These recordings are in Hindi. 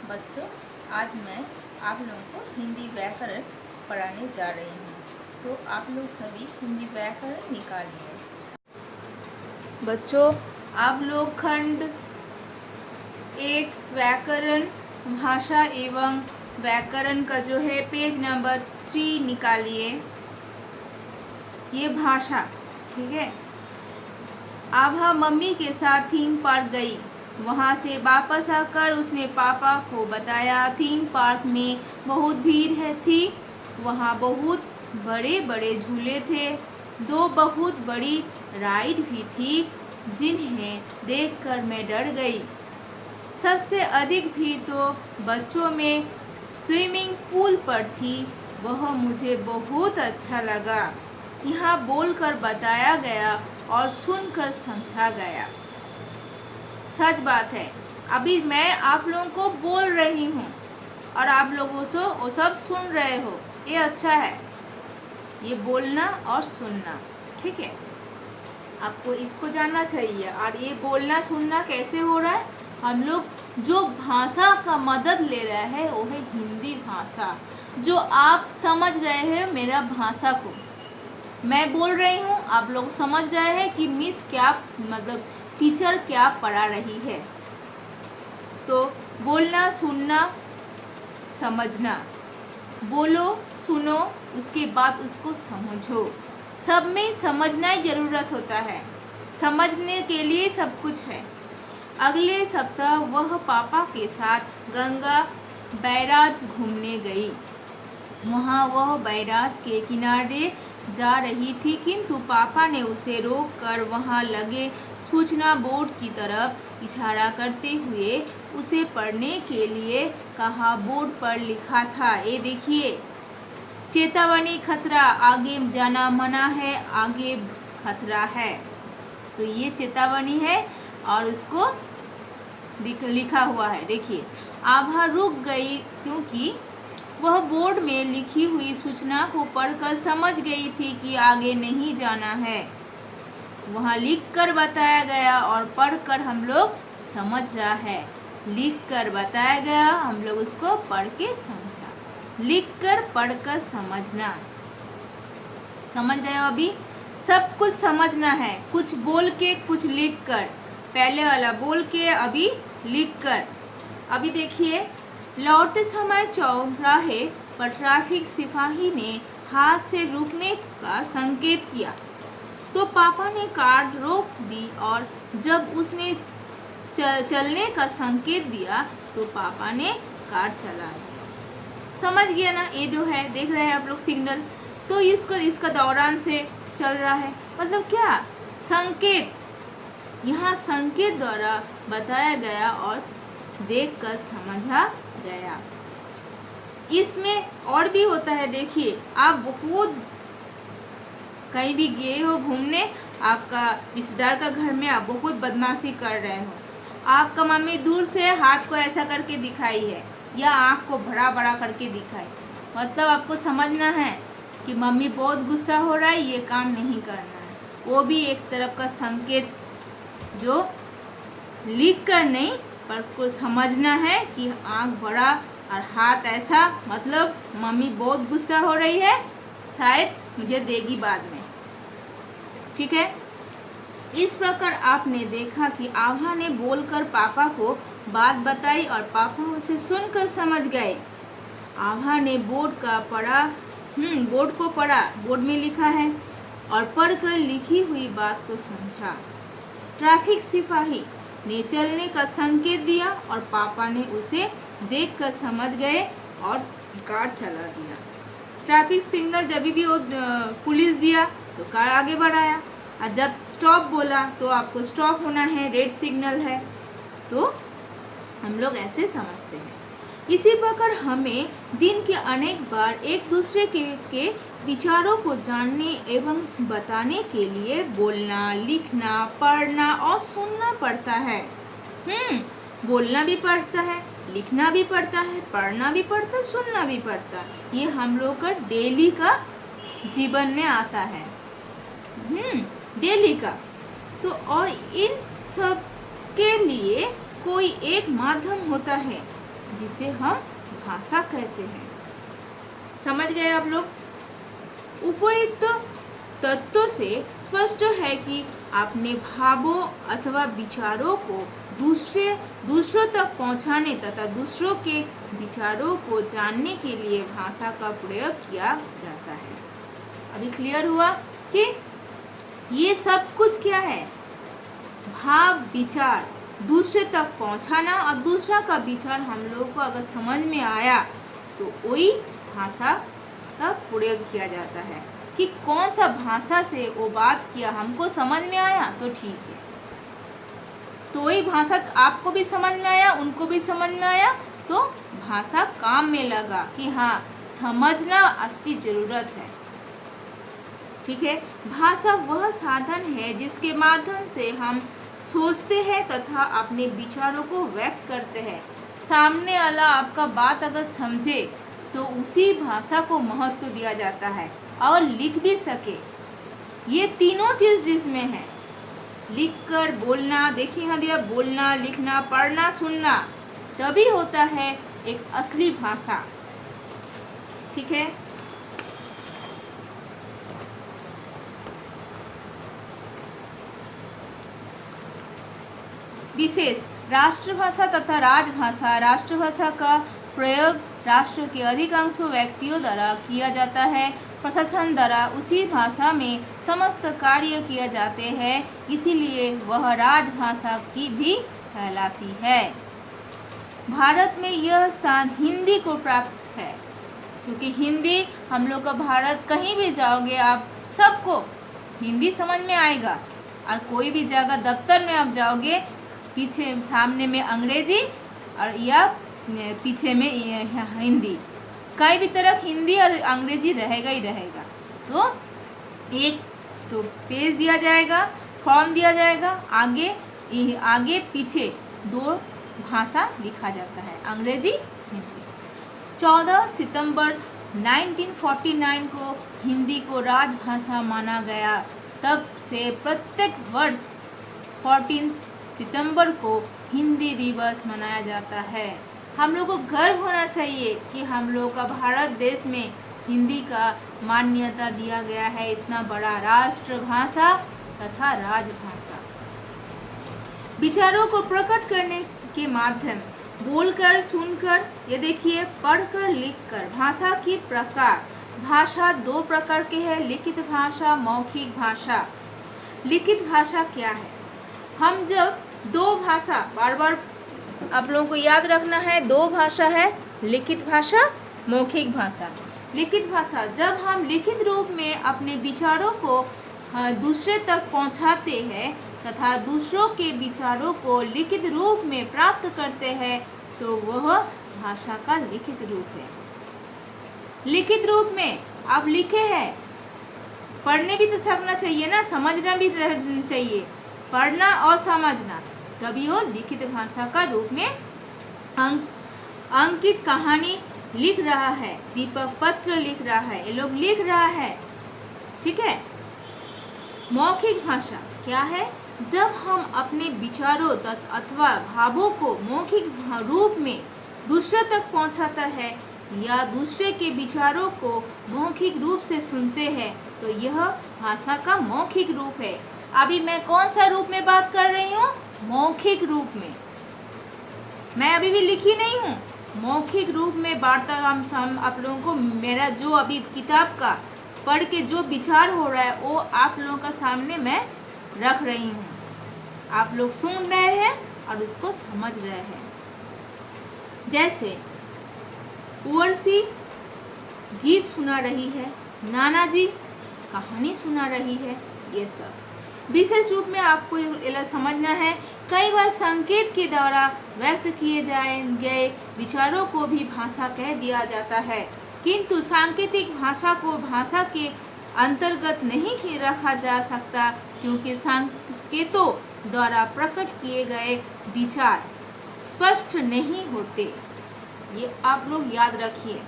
बच्चों, आज मैं आप लोगों को हिंदी व्याकरण पढ़ाने जा रही हूँ। तो आप लोग सभी हिंदी व्याकरण निकालिए। बच्चों, आप लोग खंड 1 व्याकरण भाषा एवं व्याकरण का जो है पेज नंबर 3 निकालिए। ये भाषा, ठीक है। आभा मम्मी के साथ थीम पार्क गई। वहाँ से वापस आकर उसने पापा को बताया थीम पार्क में बहुत भीड़ थी। वहाँ बहुत बड़े बड़े झूले थे। 2 बहुत बड़ी राइड भी थी जिन्हें देखकर मैं डर गई। सबसे अधिक भीड़ तो बच्चों में स्विमिंग पूल पर थी। वह मुझे बहुत अच्छा लगा। यहाँ बोलकर बताया गया और सुनकर समझा गया। सच बात है, अभी मैं आप लोगों को बोल रही हूँ और आप लोगों से वो सब सुन रहे हो। ये अच्छा है, ये बोलना और सुनना, ठीक है। आपको इसको जानना चाहिए। और ये बोलना सुनना कैसे हो रहा है? हम लोग जो भाषा का मदद ले रहे हैं वो है हिंदी भाषा। जो आप समझ रहे हैं मेरा भाषा को, मैं बोल रही हूँ, आप लोग समझ रहे हैं कि मिस क्या मतलब टीचर क्या पढ़ा रही है। तो बोलना सुनना समझना, बोलो सुनो उसके बाद उसको समझो। सब में समझना ही ज़रूरत होता है, समझने के लिए सब कुछ है। अगले सप्ताह वह पापा के साथ गंगा बैराज घूमने गई। वहाँ वह बैराज के किनारे जा रही थी, किंतु पापा ने उसे रोककर वहाँ लगे सूचना बोर्ड की तरफ इशारा करते हुए उसे पढ़ने के लिए कहा। बोर्ड पर लिखा था, ये देखिए, चेतावनी खतरा, आगे जाना मना है, आगे खतरा है। तो ये चेतावनी है और उसको लिखा हुआ है। देखिए, आभा रुक गई क्योंकि वह बोर्ड में लिखी हुई सूचना को पढ़कर समझ गई थी कि आगे नहीं जाना है। वहाँ लिखकर बताया गया और पढ़कर हम लोग समझ रहा है। लिखकर बताया गया, हम लोग उसको पढ़ के समझा। लिखकर पढ़कर समझना, समझ रहे हो? अभी सब कुछ समझना है, कुछ बोल के कुछ लिख कर। पहले वाला बोल के, अभी लिख कर। अभी देखिए, लौटते समय चौराहे पर ट्रैफिक सिपाही ने हाथ से रुकने का संकेत किया तो पापा ने कार रोक दी और जब उसने चलने का संकेत दिया तो पापा ने कार चला दी। समझ गया ना? ये जो है देख रहे हैं आप लोग सिग्नल, तो इसका दौरान से चल रहा है, मतलब क्या संकेत, यहाँ संकेत द्वारा बताया गया और देखकर समझा गया। इसमें और भी होता है। देखिए, आप बहुत कहीं भी गए हो घूमने, आपका रिश्तेदार का घर में आप बहुत बदमाशी कर रहे हो, आपका मम्मी दूर से हाथ को ऐसा करके दिखाई है या आँख को बड़ा बड़ा करके दिखाई, मतलब आपको समझना है कि मम्मी बहुत गुस्सा हो रहा है, ये काम नहीं करना है। वो भी एक तरफ का संकेत जो लिख कर नहीं पर को समझना है कि आँख बड़ा और हाथ ऐसा, मतलब मम्मी बहुत गुस्सा हो रही है, शायद मुझे देगी बाद में, ठीक है। इस प्रकार आपने देखा कि आभा ने बोलकर पापा को बात बताई और पापा उसे सुनकर समझ गए। आभा ने बोर्ड को पढ़ा, बोर्ड में लिखा है, और पढ़कर लिखी हुई बात को समझा। ट्रैफिक सिपाही ने चलने का संकेत दिया और पापा ने उसे देखकर समझ गए और कार चला दिया। ट्रैफिक सिग्नल जब भी वो पुलिस दिया तो कार आगे बढ़ाया, और जब स्टॉप बोला तो आपको स्टॉप होना है, रेड सिग्नल है, तो हम लोग ऐसे समझते हैं। इसी प्रकार हमें दिन के अनेक बार एक दूसरे के विचारों को जानने एवं बताने के लिए बोलना, लिखना, पढ़ना और सुनना पड़ता है। बोलना भी पड़ता है, लिखना भी पड़ता है, पढ़ना भी पड़ता है, सुनना भी पड़ता है। ये हम लोग का डेली का जीवन में आता है, डेली का। तो और इन सब के लिए कोई एक माध्यम होता है जिसे हम भाषा कहते हैं। समझ गए आप लोग? उपरोक्त तत्वों से स्पष्ट है कि अपने भावों अथवा विचारों को दूसरों तक पहुंचाने तथा दूसरों के विचारों को जानने के लिए भाषा का प्रयोग किया जाता है। अभी क्लियर हुआ कि ये सब कुछ क्या है? भाव विचार दूसरे तक पहुंचाना, और दूसरा का विचार हम लोगों को अगर समझ में आया तो वही भाषा का प्रयोग किया जाता है। कि कौन सा भाषा से वो बात किया हमको समझ में आया तो ठीक है, तो वही भाषा आपको भी समझ में आया, उनको भी समझ में आया, तो भाषा काम में लगा कि हाँ, समझना असली जरूरत है। ठीक है। भाषा वह साधन है जिसके माध्यम से हम सोचते हैं तथा अपने विचारों को व्यक्त करते हैं। सामने वाला आपका बात अगर समझे तो उसी भाषा को महत्व दिया जाता है, और लिख भी सके। ये तीनों चीज़ जिसमें है, लिख कर बोलना, देखिए यहाँ दिया बोलना, लिखना, पढ़ना, सुनना, तभी होता है एक असली भाषा। ठीक है। विशेष राष्ट्रभाषा तथा राजभाषा। राष्ट्रभाषा का प्रयोग राष्ट्र के अधिकांश व्यक्तियों द्वारा किया जाता है। प्रशासन द्वारा उसी भाषा में समस्त कार्य किए जाते हैं, इसीलिए वह राजभाषा की भी कहलाती है। भारत में यह स्थान हिंदी को प्राप्त है, क्योंकि हिंदी हम लोग का भारत कहीं भी जाओगे आप सबको हिंदी समझ में आएगा। और कोई भी जगह दफ्तर में आप जाओगे, पीछे सामने में अंग्रेजी और या पीछे में हिंदी, कई भी तरह हिंदी और अंग्रेजी रहेगा ही रहेगा। तो एक तो पेज दिया जाएगा, फॉर्म दिया जाएगा, आगे पीछे दो भाषा लिखा जाता है, अंग्रेजी हिंदी। 14 सितंबर 1949 को हिंदी को राजभाषा माना गया। तब से प्रत्येक वर्ष 14 सितंबर को हिंदी दिवस मनाया जाता है। हम लोग को गर्व होना चाहिए कि हम लोग का भारत देश में हिंदी का मान्यता दिया गया है, इतना बड़ा राष्ट्रभाषा तथा राजभाषा। विचारों को प्रकट करने के माध्यम बोलकर, सुनकर, ये देखिए पढ़कर, लिखकर। भाषा की प्रकार। भाषा दो प्रकार के हैं, लिखित भाषा, मौखिक भाषा। लिखित भाषा क्या है? हम जब दो भाषा, बार बार आप लोगों को याद रखना है, दो भाषा है, लिखित भाषा, मौखिक भाषा। लिखित भाषा, जब हम लिखित रूप में अपने विचारों को दूसरे तक पहुंचाते हैं तथा दूसरों के विचारों को लिखित रूप में प्राप्त करते हैं, तो वह भाषा का लिखित रूप है। लिखित रूप में आप लिखे हैं, पढ़ने भी तो सकना चाहिए ना, समझना भी चाहिए, पढ़ना और समझना, तभी वो लिखित भाषा का रूप में। अंकित कहानी लिख रहा है, दीपक पत्र लिख रहा है, ये लोग लिख रहा है। ठीक है। मौखिक भाषा क्या है? जब हम अपने विचारों अथवा भावों को मौखिक रूप में दूसरे तक पहुंचाता है या दूसरे के विचारों को मौखिक रूप से सुनते हैं, तो यह भाषा का मौखिक रूप है। अभी मैं कौन सा रूप में बात कर रही हूँ? मौखिक रूप में। मैं अभी भी लिखी नहीं हूँ, मौखिक रूप में वार्ता हम आप लोगों को, मेरा जो अभी किताब का पढ़ के जो विचार हो रहा है वो आप लोगों का सामने मैं रख रही हूँ। आप लोग सुन रहे हैं और उसको समझ रहे हैं। जैसे उर्वशी गीत सुना रही है, नाना जी कहानी सुना रही है, ये सब विशेष रूप में आपको समझना है। कई बार संकेत के द्वारा व्यक्त किए गए विचारों को भी भाषा कह दिया जाता है, किंतु सांकेतिक भाषा को भाषा के अंतर्गत नहीं रखा जा सकता, क्योंकि संकेतों द्वारा प्रकट किए गए विचार स्पष्ट नहीं होते। ये आप लोग याद रखिए।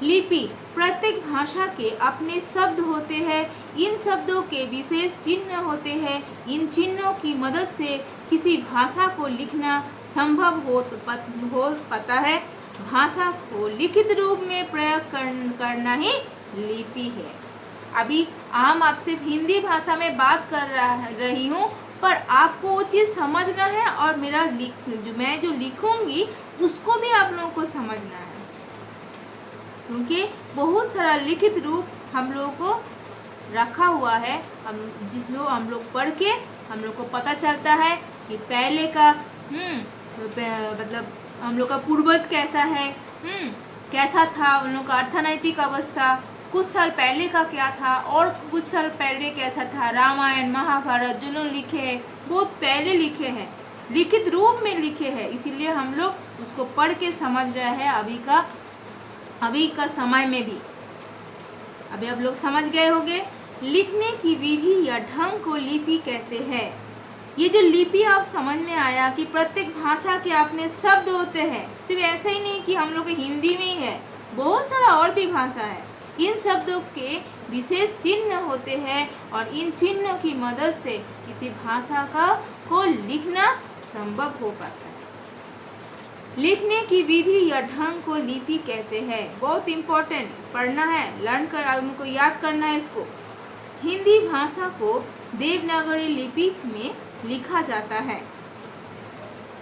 लिपि, प्रत्येक भाषा के अपने शब्द होते हैं, इन शब्दों के विशेष चिन्ह होते हैं। इन चिन्हों की मदद से किसी भाषा को लिखना संभव हो पाता है। भाषा को लिखित रूप में प्रयोग करना ही लिपि है। अभी हम आपसे हिंदी भाषा में बात कर रही हूँ, पर आपको वो चीज़ समझना है और मैं जो लिखूँगी उसको भी आप लोगों को समझना है, क्योंकि बहुत सारा लिखित रूप हम लोगों को रखा हुआ है। हम लोग पढ़ के हम लोग को पता चलता है कि पहले का मतलब हम लोग का पूर्वज कैसा है, कैसा था उन लोग का अर्थनैतिक अवस्था, कुछ साल पहले का क्या था और कुछ साल पहले कैसा था। रामायण महाभारत जो लोग लिखे हैं बहुत पहले लिखे हैं, लिखित रूप में लिखे हैं, इसीलिए हम लोग उसको पढ़ के समझ रहे हैं अभी का समय में भी। अभी आप लोग समझ गए होंगे। लिखने की विधि या ढंग को लिपि कहते हैं। ये जो लिपि आप समझ में आया कि प्रत्येक भाषा के अपने शब्द होते हैं, सिर्फ ऐसा ही नहीं कि हम लोग हिंदी में ही है, बहुत सारा और भी भाषा है। इन शब्दों के विशेष चिन्ह होते हैं और इन चिन्हों की मदद से किसी भाषा को लिखना संभव हो पाता है। लिखने की विधि या ढंग को लिपि कहते हैं। बहुत इम्पोर्टेंट, पढ़ना है, लर्न कर, हमको याद करना है इसको। हिंदी भाषा को देवनागरी लिपि में लिखा जाता है।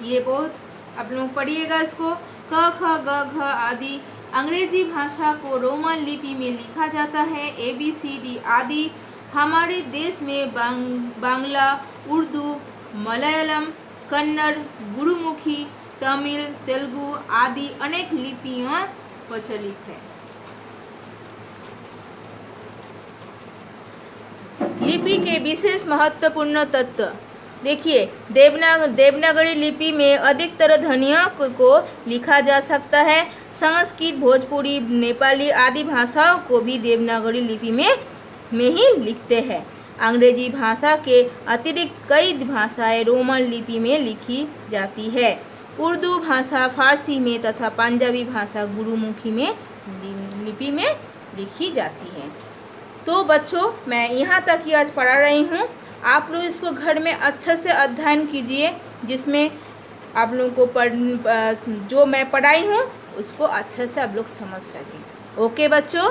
ये बहुत आप लोग पढ़िएगा इसको, क ख ग घ आदि। अंग्रेजी भाषा को रोमन लिपि में लिखा जाता है, ABCD आदि। हमारे देश में बांग्ला, उर्दू, मलयालम, कन्नड़, गुरुमुखी, तमिल, तेलुगु आदि अनेक लिपियाँ प्रचलित है। लिपि के विशेष महत्वपूर्ण तत्व देखिए, देवनागरी लिपि में अधिकतर ध्वनियों को लिखा जा सकता है। संस्कृत, भोजपुरी, नेपाली आदि भाषाओं को भी देवनागरी लिपि में ही लिखते हैं। अंग्रेजी भाषा के अतिरिक्त कई भाषाएं रोमन लिपि में लिखी जाती है। उर्दू भाषा फारसी में तथा पंजाबी भाषा गुरुमुखी में लिपि में लिखी जाती है। तो बच्चों, मैं यहाँ तक ही आज पढ़ा रही हूँ। आप लोग इसको घर में अच्छे से अध्ययन कीजिए, जिसमें आप लोगों को जो मैं पढ़ाई हूँ उसको अच्छे से आप लोग समझ सकें। ओके बच्चों।